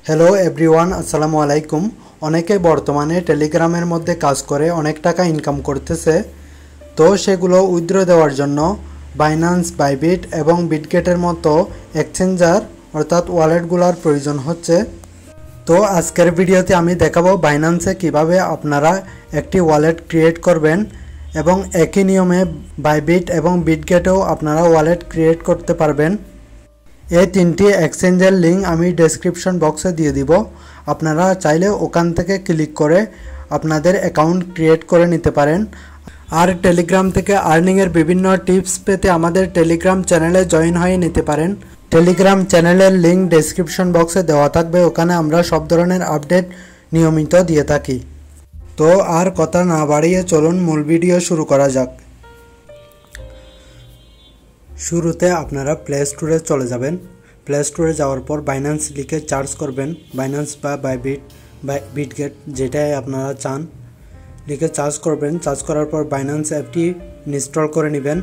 Hello everyone, আসসালামু আলাইকুম। অনেকে বর্তমানে টেলিগ্রামের মধ্যে কাজ করে অনেক টাকা ইনকাম করতেছে। তো সেগুলো উইথড্র দেওয়ার জন্য বাইন্যান্স, বাইবিট এবং বিটগেটের মতো এক্সচেঞ্জার অর্থাৎ ওয়ালেটগুলোর প্রয়োজন হচ্ছে। তো আজকের ভিডিওতে আমি দেখাবো বাইন্যান্সে কিভাবে আপনারা একটি ওয়ালেট ক্রিয়েট করবেন এবং একই নিয়মে বাইবিট এবং বিটগেটেও আপনারা ওয়ালেট ক্রিয়েট করতে পারবেন। এই তিনটি এক্সচেঞ্জের লিঙ্ক আমি ডেসক্রিপশন বক্সে দিয়ে দিব। আপনারা চাইলে ওখান থেকে ক্লিক করে আপনাদের অ্যাকাউন্ট ক্রিয়েট করে নিতে পারেন। আর টেলিগ্রাম থেকে আর্নিংয়ের বিভিন্ন টিপস পেতে আমাদের টেলিগ্রাম চ্যানেলে জয়েন হয়ে নিতে পারেন। টেলিগ্রাম চ্যানেলের লিঙ্ক ডেসক্রিপশন বক্সে দেওয়া থাকবে। ওখানে আমরা সব ধরনের আপডেট নিয়মিত দিয়ে থাকি। তো আর কথা না বাড়িয়ে চলুন মূল ভিডিও শুরু করা যাক। শুরুতে আপনারা প্লে স্টোরে চলে যাবেন। প্লে স্টোরে যাওয়ার পর বাইন্যান্স লিখে সার্চ করবেন। বাইন্যান্স বা বাইবিট বা বিটগেট যেটাই আপনারা চান লিখে সার্চ করবেন। সার্চ করার পর বাইন্যান্স অ্যাপটি ইনস্টল করে নেবেন।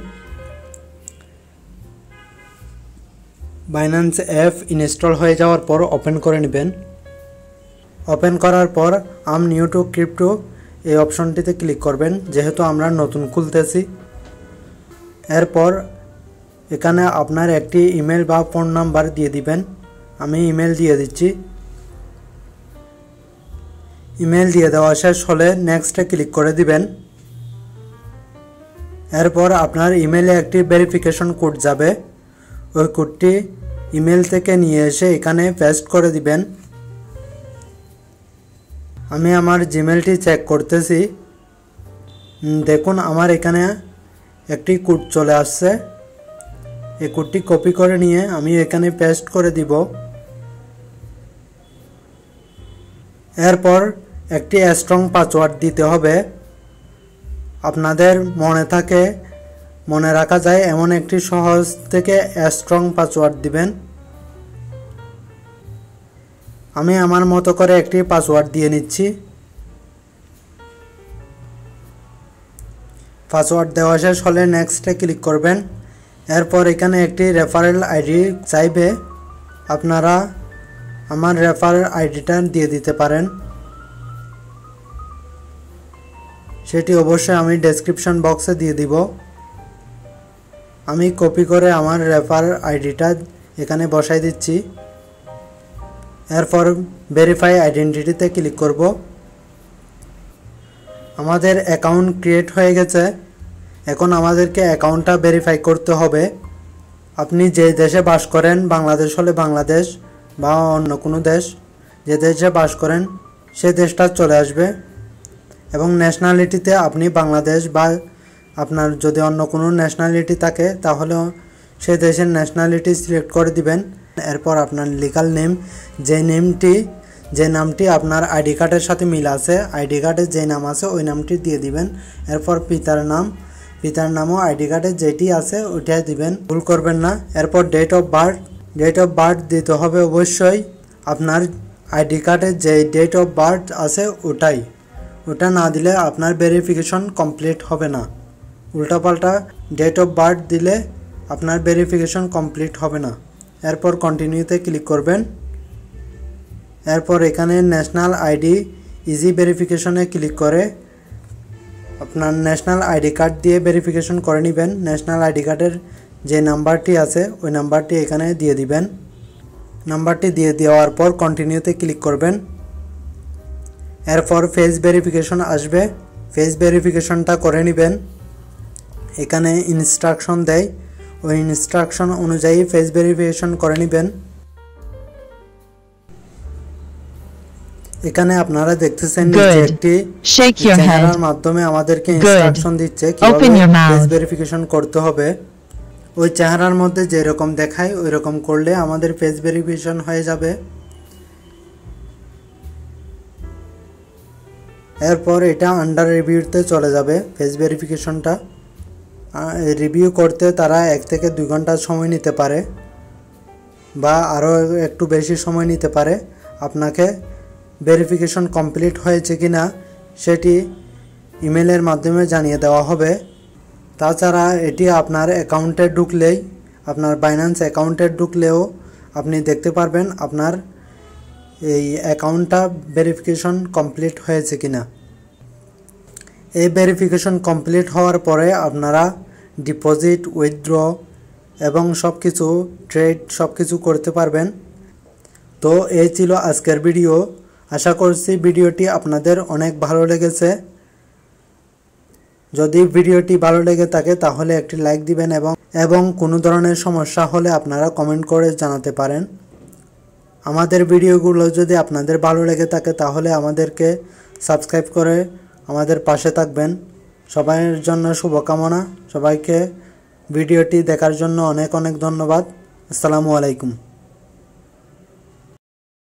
বাইন্যান্স অ্যাপ ইনস্টল হয়ে যাওয়ার পর ওপেন করে নেবেন। ওপেন করার পর আম নিউ টু ক্রিপ্টো এই অপশনটিতে ক্লিক করবেন, যেহেতু আমরা নতুন খুলতেছি। এরপর এখানে আপনার একটি ইমেল বা ফোন নাম্বার দিয়ে দিবেন। আমি ইমেল দিয়ে দিচ্ছি। ইমেল দিয়ে দেওয়া শেষ হলে নেক্সটে ক্লিক করে দিবেন। এরপর আপনার ইমেলে একটি ভেরিফিকেশন কোড যাবে। ওই কোডটি ইমেল থেকে নিয়ে এসে এখানে পেস্ট করে দিবেন। আমি আমার জিমেলটি চেক করতেছি। দেখুন আমার এখানে একটি কোড চলে আসছে। এই কোডটি কপি করে নিয়ে আমি এখানে পেস্ট করে দিব। এরপর একটি স্ট্রং পাসওয়ার্ড দিতে হবে। আপনাদের মনে রাখা যায় এমন একটি সহজ থেকে স্ট্রং পাসওয়ার্ড দিবেন। আমি আমার মতো করে একটি পাসওয়ার্ড দিয়ে নিচ্ছি। পাসওয়ার্ড দেওয়া শেষ হলে নেক্সটে ক্লিক করবেন। এরপর এখানে একটি রেফারেল আইডি চাইবে। আপনারা আমার রেফারেল আইডিটা দিয়ে দিতে পারেন। সেটি অবশ্যই আমি ডেসক্রিপশন বক্সে দিয়ে দিব। আমি কপি করে আমার রেফারেল আইডিটা এখানে বসাই দিচ্ছি। এরপর ভেরিফাই আইডেন্টিটিতে ক্লিক করব। আমাদের অ্যাকাউন্ট ক্রিয়েট হয়ে গেছে। এখন আমাদেরকে অ্যাকাউন্টটা ভেরিফাই করতে হবে। আপনি যে দেশে বাস করেন, বাংলাদেশ হলে বাংলাদেশ বা অন্য কোনো দেশ, যে দেশে বাস করেন সে দেশটা চলে আসবে এবং ন্যাশনালিটিতে আপনি বাংলাদেশ বা আপনার যদি অন্য কোনো ন্যাশনালিটি থাকে তাহলে সে দেশের ন্যাশনালিটি সিলেক্ট করে দিবেন। এরপর আপনার লিগাল নেম, যে নামটি আপনার আইডি কার্ডের সাথে মিল আছে, আইডি কার্ডে যে নাম আছে ওই নামটি দিয়ে দিবেন। এরপর পিতার নামও আইডি কার্ডে যেটি আছে ওইটাই দিবেন, ভুল করবেন না। এরপর ডেট অফ বার্থ দিতে হবে অবশ্যই। আপনার আইডি কার্ডে যে ডেট অফ বার্থ আছে ওটা না দিলে আপনার ভেরিফিকেশন কমপ্লিট হবে না। উল্টাপাল্টা ডেট অফ বার্থ দিলে আপনার ভেরিফিকেশন কমপ্লিট হবে না। এরপর কন্টিনিউতে ক্লিক করবেন। এরপর এখানে ন্যাশনাল আইডি ইজি ভেরিফিকেশনে ক্লিক করে আপনার ন্যাশনাল আইডি কার্ড দিয়ে ভেরিফিকেশন করে নেবেন। ন্যাশনাল আইডি কার্ডের যে নাম্বারটি আছে ওই নাম্বারটি এখানে দিয়ে দিবেন। নাম্বারটি দিয়ে দেওয়ার পর কন্টিনিউতে ক্লিক করবেন। এরপর ফেস ভেরিফিকেশন আসবে। ফেস ভেরিফিকেশনটা করে নেবেন। এখানে ইনস্ট্রাকশন দেয়, ওই ইনস্ট্রাকশন অনুযায়ী ফেস ভেরিফিকেশন করে নেবেন। এখানে আপনারা দেখতেছেন নিচে একটি চেহারার মাধ্যমে আমাদেরকে ইনস্ট্রাকশন দিচ্ছে কিভাবে ফেস ভেরিফিকেশন করতে হবে। ওই চেহারার মধ্যে যেরকম দেখায় ওই রকম করলে আমাদের ফেস ভেরিফিকেশন হয়ে যাবে। এরপর এটা আন্ডার রিভিউতে চলে যাবে। ফেস ভেরিফিকেশনটা রিভিউ করতে তারা 1 থেকে 2 ঘন্টা সময় নিতে পারে বা আরও একটু বেশি সময় নিতে পারে। আপনাকে ভেরিফিকেশন কমপ্লিট হয়েছে কিনা সেটি ইমেলের মাধ্যমে জানিয়ে দেওয়া হবে। তাছাড়া এটি আপনার অ্যাকাউন্টে ঢুকলেই, আপনার বাইন্যান্স অ্যাকাউন্টে ঢুকলেও আপনি দেখতে পারবেন আপনার এই অ্যাকাউন্টটা ভেরিফিকেশন কমপ্লিট হয়েছে কিনা। এই ভেরিফিকেশন কমপ্লিট হওয়ার পরে আপনারা ডিপোজিট, উইথড্র এবং সবকিছু ট্রেড সবকিছু করতে পারবেন। তো এই ছিল আজকের ভিডিও। আশা করছি ভিডিওটি আপনাদের অনেক ভালো লেগেছে। যদি ভিডিওটি ভালো লেগে থাকে তাহলে একটি লাইক দিবেন এবং কোনো ধরনের সমস্যা হলে আপনারা কমেন্ট করে জানাতে পারেন। আমাদের ভিডিওগুলো যদি আপনাদের ভালো লেগে থাকে তাহলে আমাদেরকে সাবস্ক্রাইব করে আমাদের পাশে থাকবেন। সবার জন্য শুভকামনা। সবাইকে ভিডিওটি দেখার জন্য অনেক অনেক ধন্যবাদ। আসসালামু আলাইকুম।